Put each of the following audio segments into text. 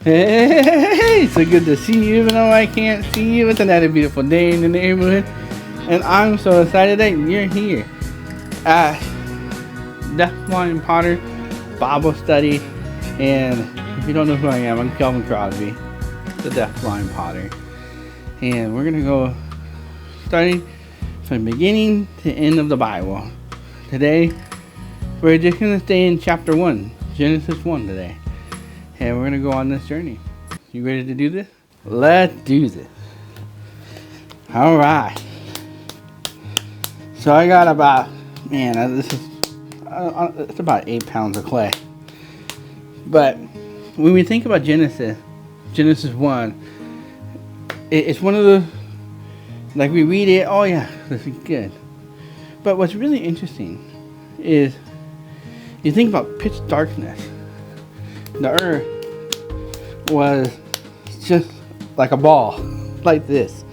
Hey, so good to see you, even though I can't see you. It's another beautiful day in the neighborhood, and I'm so excited that you're here at DeafBlind Potter Bible Study. And if you don't know who I am, I'm Kelvin Crosby, the DeafBlind Potter, and we're gonna go starting from beginning to end of the Bible. Today, we're just gonna stay in chapter 1, Genesis 1 today. And we're going to go on this journey. You ready to do this? Let's do this. Alright. So I got about, it's about 8 pounds of clay. But when we think about Genesis 1, it's one of the, like we read it, oh yeah, this is good. But what's really interesting is, you think about pitch darkness. The earth was just like a ball, like this,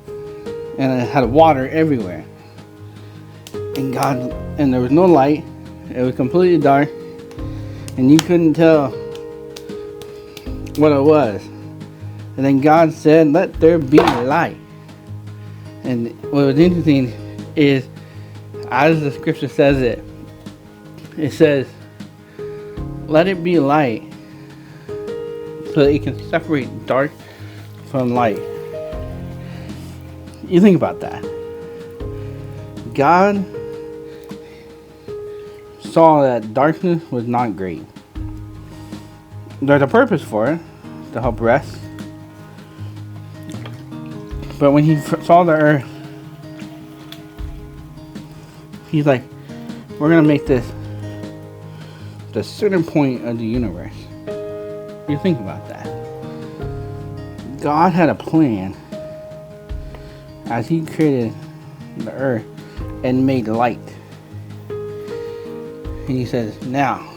and it had water everywhere. And there was no light. It was completely dark, and you couldn't tell what it was. And then God said, "Let there be light." And what was interesting is, as the scripture says it says, "Let it be light," so that it can separate dark from light. You think about that. God saw that darkness was not great. There's a purpose for it, to help rest. But when he saw the earth, he's like, we're going to make this the certain point of the universe. You think about that. God had a plan as he created the earth and made light. And he says, now,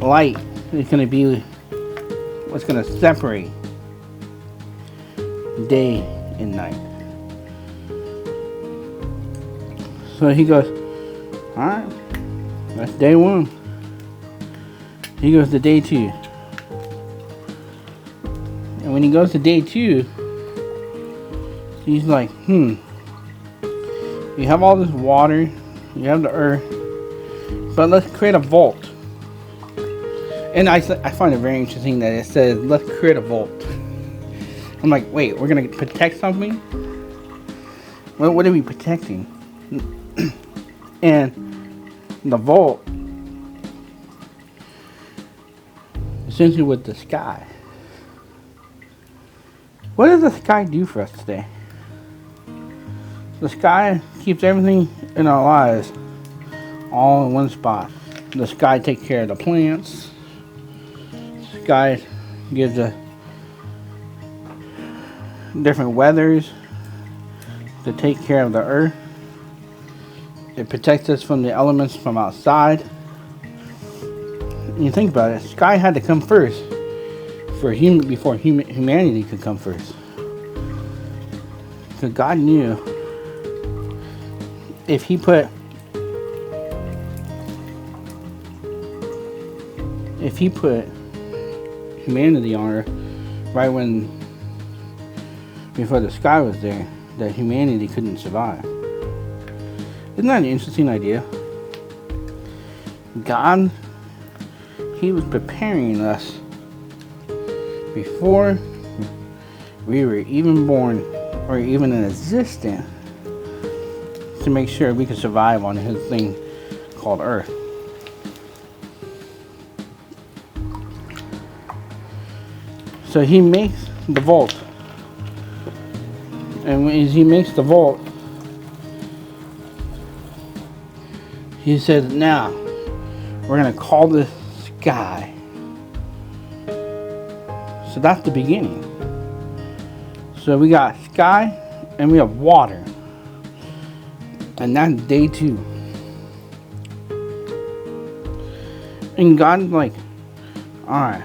light is going to be what's going to separate day and night. So he goes, alright, that's day 1. He goes to day 2. And when he goes to day 2, he's like, you have all this water, you have the earth, but let's create a vault. And I find it very interesting that it says, let's create a vault. I'm like, wait, we're going to protect something? What are we protecting? And the vault, essentially with the sky. What does the sky do for us today? The sky keeps everything in our lives all in one spot. The sky takes care of the plants. The sky gives the different weathers to take care of the earth. It protects us from the elements from outside. And you think about it, sky had to come first before humanity could come first. Because God knew if he put humanity on earth right before the sky was there, that humanity couldn't survive. Isn't that an interesting idea? God, he was preparing us before we were even born or even in existence to make sure we could survive on his thing called Earth. So he makes the vault. And when he makes the vault, he says, now, we're going to call this sky. So that's the beginning. So we got sky and we have water. And that's day 2. And God's like, alright,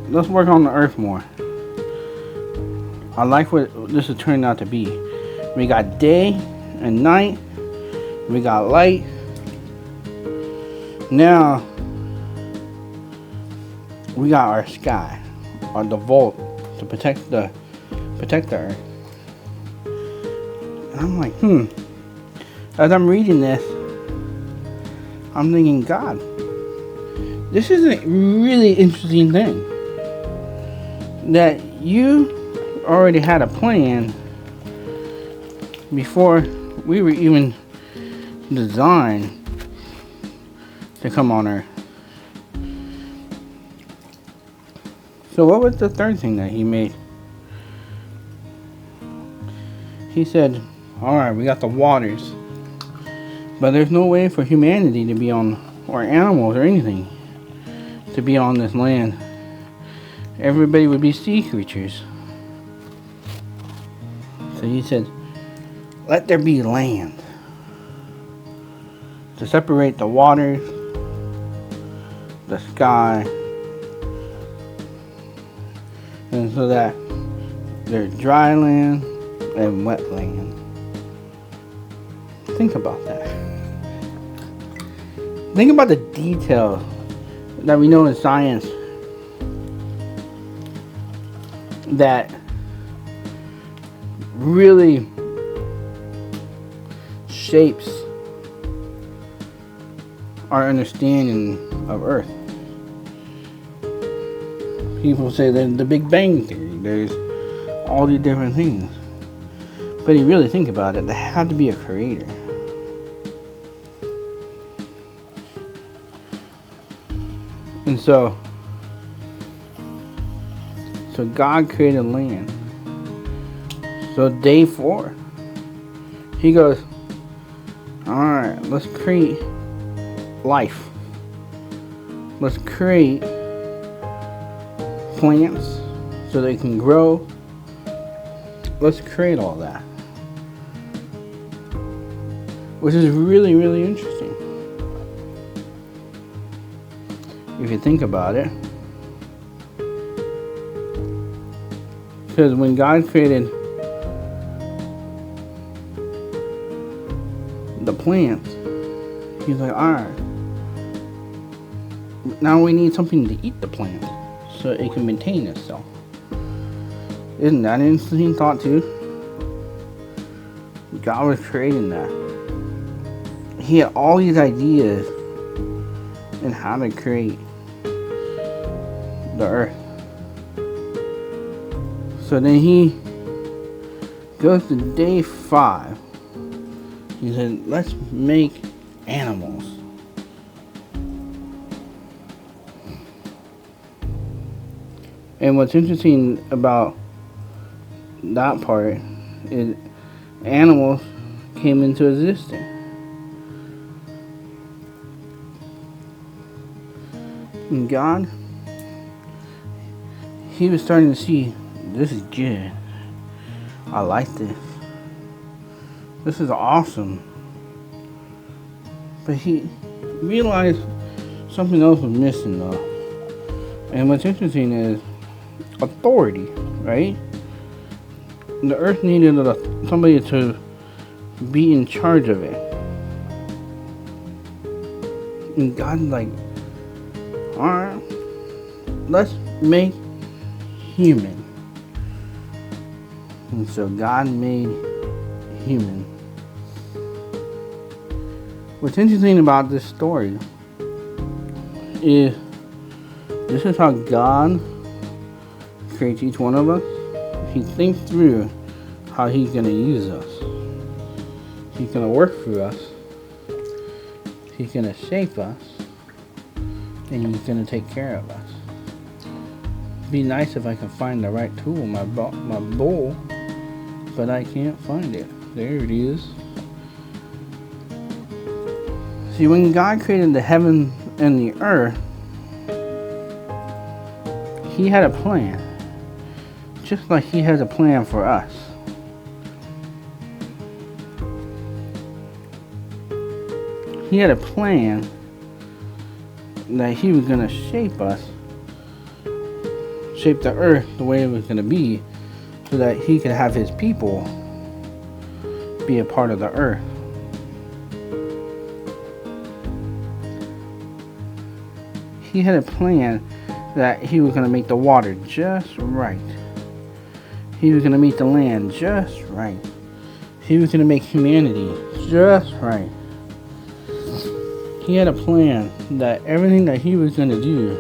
let's work on the earth more. I like what this is turning out to be. We got day and night. We got light. Now, we got our sky, or the vault, to protect the earth. And I'm like, as I'm reading this, I'm thinking, God, this is a really interesting thing. That you already had a plan before we were even designed to come on Earth. So what was the third thing that he made? He said, alright, we got the waters, but there's no way for humanity to be on, or animals or anything, to be on this land. Everybody would be sea creatures. So he said, let there be land to separate the waters, the sky, and so that there's dry land and wet land. Think about that. Think about the details that we know in science that really shapes our understanding of Earth. People say that the Big Bang Theory, there's all these different things. But you really think about it, there had to be a creator. And so God created land. So day 4, he goes, alright, let's create life. Let's create plants so they can grow. Let's create all that. Which is really, really interesting. If you think about it. Because when God created the plants, he's like, alright, now we need something to eat the plant so it can maintain itself. Isn't that an interesting thought too? God was creating that. He had all these ideas in how to create the earth. So then he goes to day 5. He said, let's make animals. And what's interesting about that part is animals came into existence. And God, he was starting to see, this is good. I like this. This is awesome. But he realized something else was missing though. And what's interesting is authority, right? The earth needed somebody to be in charge of it. And God's like, alright, let's make human. And so God made human. What's interesting about this story is this is how God creates each one of us. He thinks through how he's going to use us. He's going to work through us. He's going to shape us. And he's going to take care of us. It'd be nice if I could find the right tool, my bowl, but I can't find it. There it is. See, when God created the heaven and the earth, he had a plan. Just like he has a plan for us. He had a plan that he was going to shape us, shape the earth the way it was going to be, so that he could have his people be a part of the earth. He had a plan that he was going to make the water just right. He was going to make the land just right. He was going to make humanity just right. He had a plan that everything that he was going to do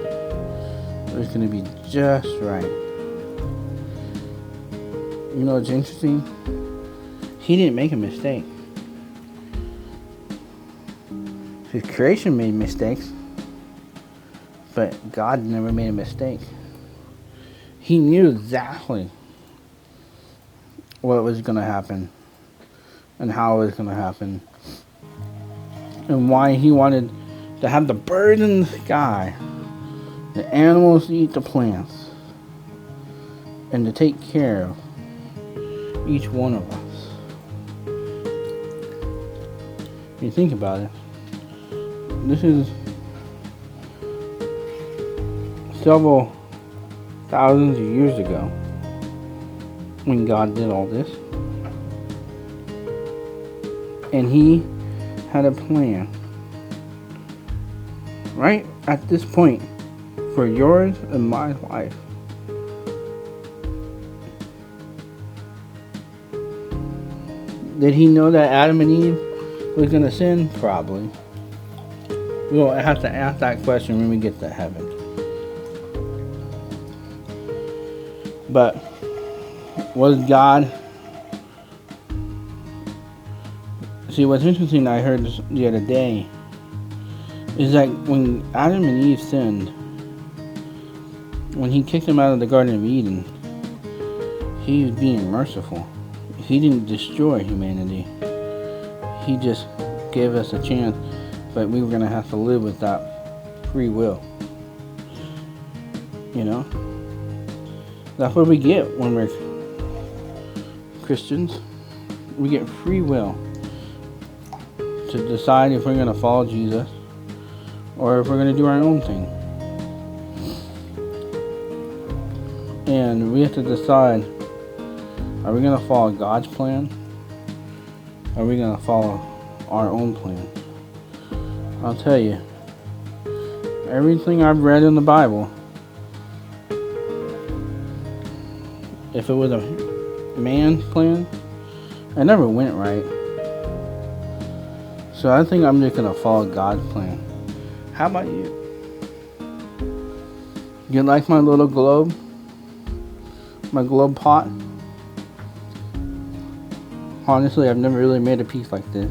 was going to be just right. You know what's interesting? He didn't make a mistake. His creation made mistakes, but God never made a mistake. He knew exactly what was going to happen and how it was going to happen and why he wanted to have the birds in the sky, the animals to eat the plants, and to take care of each one of us. If you think about it, this is several thousands of years ago when God did all this. And he had a plan right at this point for yours and my life. Did he know that Adam and Eve was going to sin? Probably. We'll have to ask that question when we get to heaven. But was God... See, what's interesting I heard the other day is that when Adam and Eve sinned, when he kicked them out of the Garden of Eden, he was being merciful. He didn't destroy humanity. He just gave us a chance, but we were going to have to live with that free will. You know? That's what we get when we're Christians. We get free will to decide if we're going to follow Jesus or if we're going to do our own thing. And we have to decide, are we going to follow God's plan? Or are we going to follow our own plan? I'll tell you, everything I've read in the Bible, if it was a man's plan, it never went right. So I think I'm just going to follow God's plan. How about you? You like my little globe? My globe pot? Honestly, I've never really made a piece like this.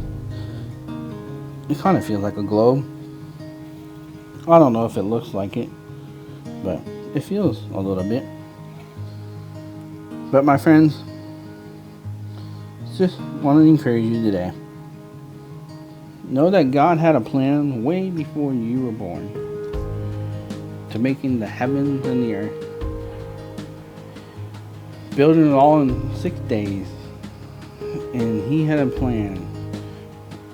It kind of feels like a globe. I don't know if it looks like it, but it feels a little bit. But my friends, just want to encourage you today. Know that God had a plan way before you were born to making the heavens and the earth, building it all in 6 days. And he had a plan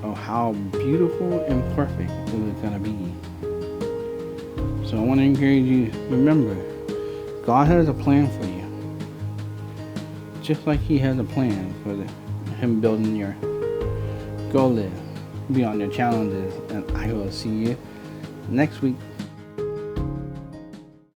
of how beautiful and perfect it was going to be. So I want to encourage you, remember, God has a plan for you. Just like he has a plan for him building the earth. Go live beyond your challenges, and I will see you next week.